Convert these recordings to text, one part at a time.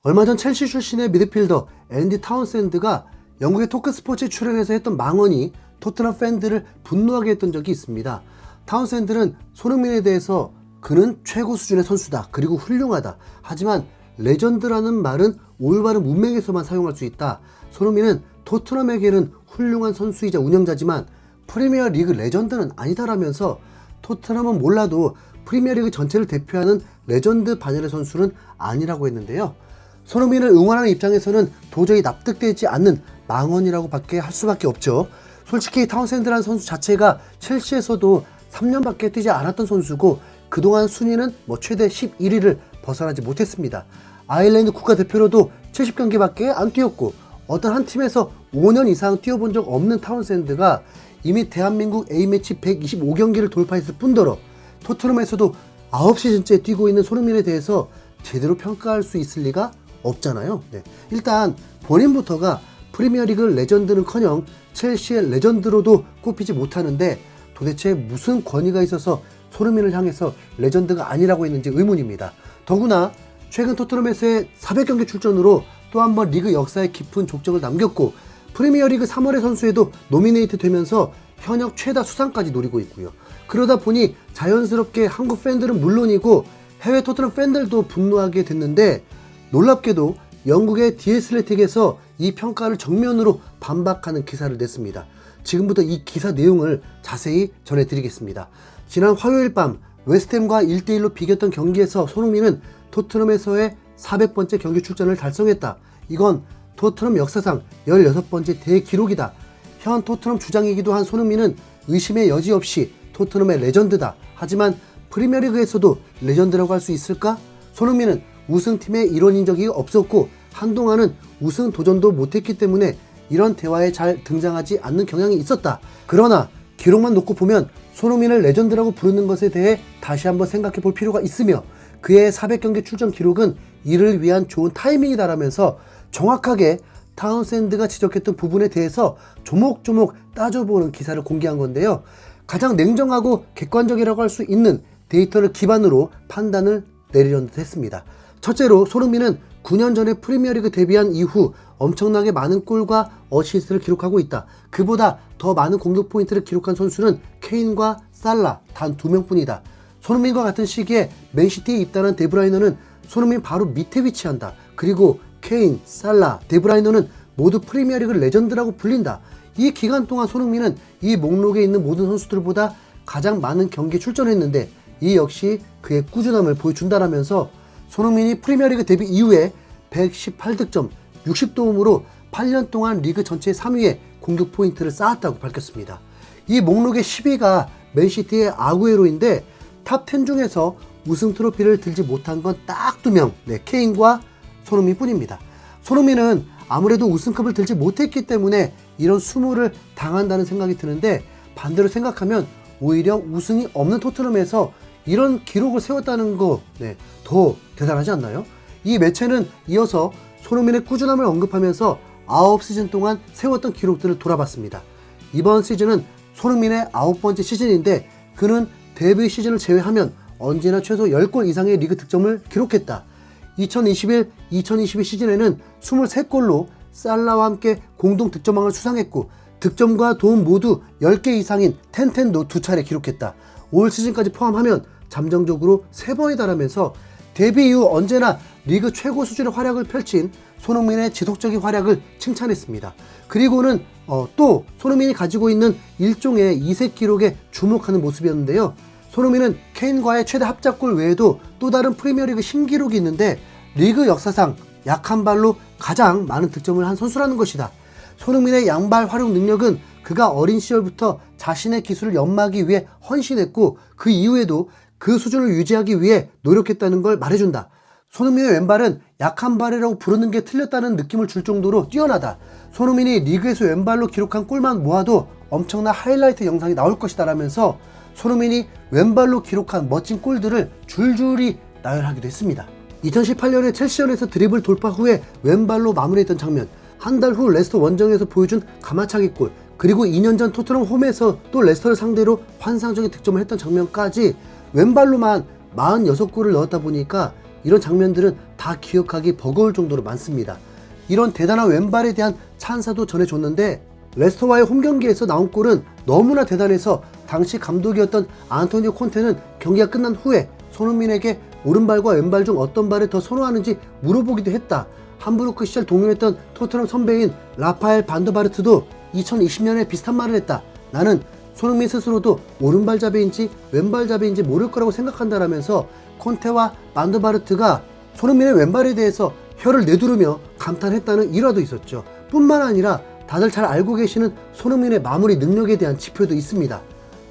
얼마 전 첼시 출신의 미드필더 앤디 타운샌드가 영국의 토크스포츠에 출연해서 했던 망언이 토트넘 팬들을 분노하게 했던 적이 있습니다. 타운샌드는 손흥민에 대해서 그는 최고 수준의 선수다, 그리고 훌륭하다, 하지만 레전드라는 말은 올바른 문맥에서만 사용할 수 있다. 손흥민은 토트넘에게는 훌륭한 선수이자 운영자지만 프리미어 리그 레전드는 아니다라면서 토트넘은 몰라도 프리미어리그 전체를 대표하는 레전드 반열의 선수는 아니라고 했는데요. 손흥민을 응원하는 입장에서는 도저히 납득되지 않는 망언이라고 밖에 할 수밖에 없죠. 솔직히 타운샌드라는 선수 자체가 첼시에서도 3년밖에 뛰지 않았던 선수고 그동안 순위는 최대 11위를 벗어나지 못했습니다. 아일랜드 국가대표로도 70경기밖에 안 뛰었고 어떤 한 팀에서 5년 이상 뛰어본 적 없는 타운샌드가 이미 대한민국 A매치 125경기를 돌파했을 뿐더러 토트넘에서도 9시즌째 뛰고 있는 손흥민에 대해서 제대로 평가할 수 있을 리가 없잖아요. 일단 본인부터가 프리미어리그 레전드는커녕 첼시의 레전드로도 꼽히지 못하는데 도대체 무슨 권위가 있어서 손흥민을 향해서 레전드가 아니라고 했는지 의문입니다. 더구나 최근 토트넘에서의 400경기 출전으로 또 한 번 리그 역사에 깊은 족적을 남겼고 프리미어리그 3월의 선수에도 노미네이트 되면서 현역 최다 수상까지 노리고 있고요. 그러다 보니 자연스럽게 한국 팬들은 물론이고 해외 토트넘 팬들도 분노하게 됐는데 놀랍게도 영국의 디 애슬레틱에서 이 평가를 정면으로 반박하는 기사를 냈습니다. 지금부터 이 기사 내용을 자세히 전해드리겠습니다. 지난 화요일 밤 웨스트햄과 1대1로 비겼던 경기에서 손흥민은 토트넘에서의 400번째 경기 출전을 달성했다. 이건 토트넘 역사상 16번째 대기록이다. 현 토트넘 주장이기도 한 손흥민은 의심의 여지 없이 토트넘의 레전드다. 하지만 프리미어리그에서도 레전드라고 할 수 있을까? 손흥민은 우승팀의 일원인 적이 없었고 한동안은 우승 도전도 못했기 때문에 이런 대화에 잘 등장하지 않는 경향이 있었다. 그러나 기록만 놓고 보면 손흥민을 레전드라고 부르는 것에 대해 다시 한번 생각해 볼 필요가 있으며 그의 400경기 출전 기록은 이를 위한 좋은 타이밍이다라면서 정확하게 타운샌드가 지적했던 부분에 대해서 조목조목 따져보는 기사를 공개한 건데요. 가장 냉정하고 객관적이라고 할 수 있는 데이터를 기반으로 판단을 내리려는 듯 했습니다. 첫째로 손흥민은 9년 전에 프리미어리그 데뷔한 이후 엄청나게 많은 골과 어시스트를 기록하고 있다. 그보다 더 많은 공격 포인트를 기록한 선수는 케인과 살라 단 2명뿐이다. 손흥민과 같은 시기에 맨시티에 입단한 데브라이너는 손흥민 바로 밑에 위치한다. 그리고 케인, 살라, 데브라이너는 모두 프리미어리그 레전드라고 불린다. 이 기간 동안 손흥민은 이 목록에 있는 모든 선수들보다 가장 많은 경기에 출전했는데 이 역시 그의 꾸준함을 보여준다라면서 손흥민이 프리미어리그 데뷔 이후에 118득점, 60도움으로 8년 동안 리그 전체 3위에 공격 포인트를 쌓았다고 밝혔습니다. 이 목록의 10위가 맨시티의 아구에로인데 탑10 중에서 우승 트로피를 들지 못한 건 딱 2명, 케인과 손흥민 뿐입니다. 손흥민은 아무래도 우승컵을 들지 못했기 때문에 이런 수모를 당한다는 생각이 드는데 반대로 생각하면 오히려 우승이 없는 토트넘에서 이런 기록을 세웠다는 거 더 대단하지 않나요? 이 매체는 이어서 손흥민의 꾸준함을 언급하면서 9시즌 동안 세웠던 기록들을 돌아봤습니다. 이번 시즌은 손흥민의 9번째 시즌인데 그는 데뷔 시즌을 제외하면 언제나 최소 10골 이상의 리그 득점을 기록했다. 2021-2022 시즌에는 23골로 살라와 함께 공동 득점왕을 수상했고 득점과 도움 모두 10개 이상인 텐텐도 2차례 기록했다. 올 시즌까지 포함하면 잠정적으로 3번에 달하면서 데뷔 이후 언제나 리그 최고 수준의 활약을 펼친 손흥민의 지속적인 활약을 칭찬했습니다. 그리고는 또 손흥민이 가지고 있는 일종의 이색 기록에 주목하는 모습이었는데요. 손흥민은 케인과의 최대 합작골 외에도 또 다른 프리미어리그 신기록이 있는데 리그 역사상 약한 발로 가장 많은 득점을 한 선수라는 것이다. 손흥민의 양발 활용 능력은 그가 어린 시절부터 자신의 기술을 연마하기 위해 헌신했고 그 이후에도 그 수준을 유지하기 위해 노력했다는 걸 말해준다. 손흥민의 왼발은 약한 발이라고 부르는 게 틀렸다는 느낌을 줄 정도로 뛰어나다. 손흥민이 리그에서 왼발로 기록한 골만 모아도 엄청난 하이라이트 영상이 나올 것이다 라면서 손흥민이 왼발로 기록한 멋진 골들을 줄줄이 나열하기도 했습니다. 2018년에 첼시전에서 드리블 돌파 후에 왼발로 마무리했던 장면, 한 달 후 레스터 원정에서 보여준 가마차기 골, 그리고 2년 전 토트넘 홈에서 또 레스터를 상대로 환상적인 득점을 했던 장면까지 왼발로만 46골을 넣었다 보니까 이런 장면들은 다 기억하기 버거울 정도로 많습니다. 이런 대단한 왼발에 대한 찬사도 전해줬는데 레스터와의 홈경기에서 나온 골은 너무나 대단해서 당시 감독이었던 안토니오 콘테는 경기가 끝난 후에 손흥민에게 오른발과 왼발 중 어떤 발을 더 선호하는지 물어보기도 했다. 함부르크 시절 동료했던 토트넘 선배인 라파엘 반더바르트도 2020년에 비슷한 말을 했다. 나는 손흥민 스스로도 오른발잡이인지 왼발잡이인지 모를 거라고 생각한다라면서 콘테와 반더바르트가 손흥민의 왼발에 대해서 혀를 내두르며 감탄했다는 일화도 있었죠. 뿐만 아니라 다들 잘 알고 계시는 손흥민의 마무리 능력에 대한 지표도 있습니다.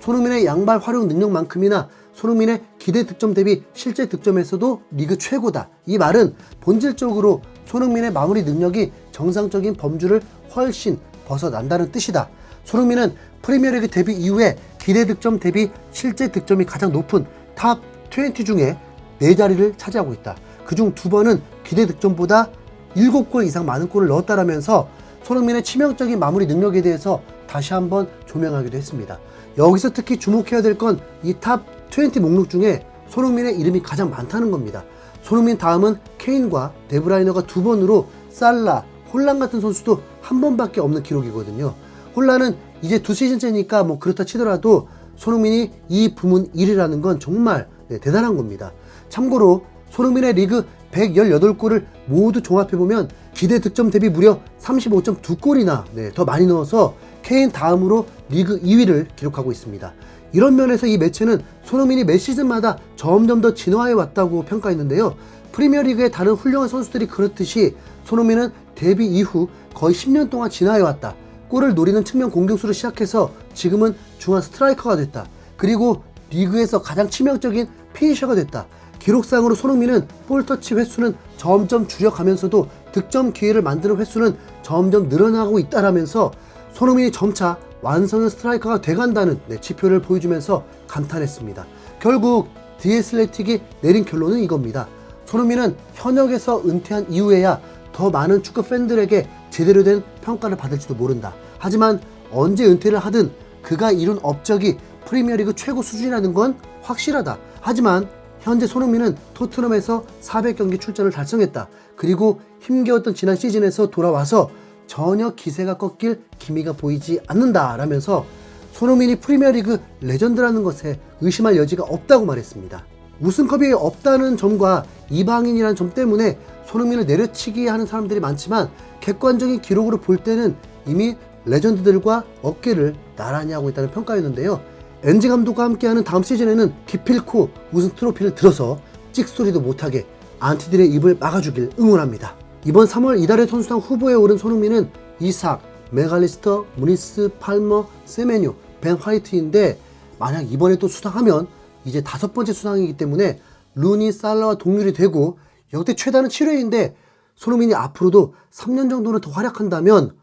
손흥민의 양발 활용 능력만큼이나 손흥민의 기대 득점 대비 실제 득점에서도 리그 최고다. 이 말은 본질적으로 손흥민의 마무리 능력이 정상적인 범주를 훨씬 벗어난다는 뜻이다. 손흥민은 프리미어리그 데뷔 이후에 기대 득점 대비 실제 득점이 가장 높은 탑 20 중에 4자리를 차지하고 있다. 그중 2번은 기대 득점보다 7골 이상 많은 골을 넣었다라면서 손흥민의 치명적인 마무리 능력에 대해서 다시 한번 조명하기도 했습니다. 여기서 특히 주목해야 될 건 이 탑 20 목록 중에 손흥민의 이름이 가장 많다는 겁니다. 손흥민 다음은 케인과 데브라이너가 2번으로 살라, 홀란 같은 선수도 1번밖에 없는 기록이거든요. 홀란은 이제 2시즌째니까 뭐 그렇다 치더라도 손흥민이 이 부문 1위라는 건 정말 대단한 겁니다. 참고로 손흥민의 리그 118골을 모두 종합해보면 기대 득점 대비 무려 35.2골이나 더 많이 넣어서 케인 다음으로 리그 2위를 기록하고 있습니다. 이런 면에서 이 매체는 손흥민이 매 시즌마다 점점 더 진화해 왔다고 평가했는데요. 프리미어리그의 다른 훌륭한 선수들이 그렇듯이 손흥민은 데뷔 이후 거의 10년 동안 진화해 왔다. 골을 노리는 측면 공격수로 시작해서 지금은 중앙 스트라이커가 됐다. 그리고 리그에서 가장 치명적인 피니셔가 됐다. 기록상으로 손흥민은 볼터치 횟수는 점점 줄여가면서도 득점 기회를 만드는 횟수는 점점 늘어나고 있다라면서 손흥민이 점차 완성형 스트라이커가 돼간다는 지표를 보여주면서 감탄했습니다. 결국 디애슬레틱이 내린 결론은 이겁니다. 손흥민은 현역에서 은퇴한 이후에야 더 많은 축구 팬들에게 제대로 된 평가를 받을지도 모른다. 하지만 언제 은퇴를 하든 그가 이룬 업적이 프리미어리그 최고 수준이라는 건 확실하다. 하지만 현재 손흥민은 토트넘에서 400경기 출전을 달성했다. 그리고 힘겨웠던 지난 시즌에서 돌아와서 전혀 기세가 꺾일 기미가 보이지 않는다 라면서 손흥민이 프리미어리그 레전드라는 것에 의심할 여지가 없다고 말했습니다. 우승컵이 없다는 점과 이방인이라는 점 때문에 손흥민을 내려치기 하는 사람들이 많지만 객관적인 기록으로 볼 때는 이미 레전드들과 어깨를 나란히 하고 있다는 평가였는데요. 엔지 감독과 함께하는 다음 시즌에는 기필코 우승 트로피를 들어서 찍소리도 못하게 안티들의 입을 막아주길 응원합니다. 이번 3월 이달의 선수당 후보에 오른 손흥민은 이삭, 메갈리스터, 무니스, 팔머, 세메뉴, 벤 화이트인데 만약 이번에 또 수상하면 이제 5번째 수상이기 때문에 루니, 살라와 동률이 되고 역대 최다는 7회인데 손흥민이 앞으로도 3년 정도는 더 활약한다면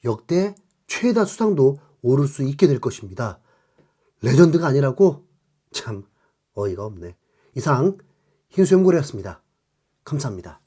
역대 최다 수상도 오를 수 있게 될 것입니다. 레전드가 아니라고? 참 어이가 없네. 이상 흰수염고래였습니다. 감사합니다.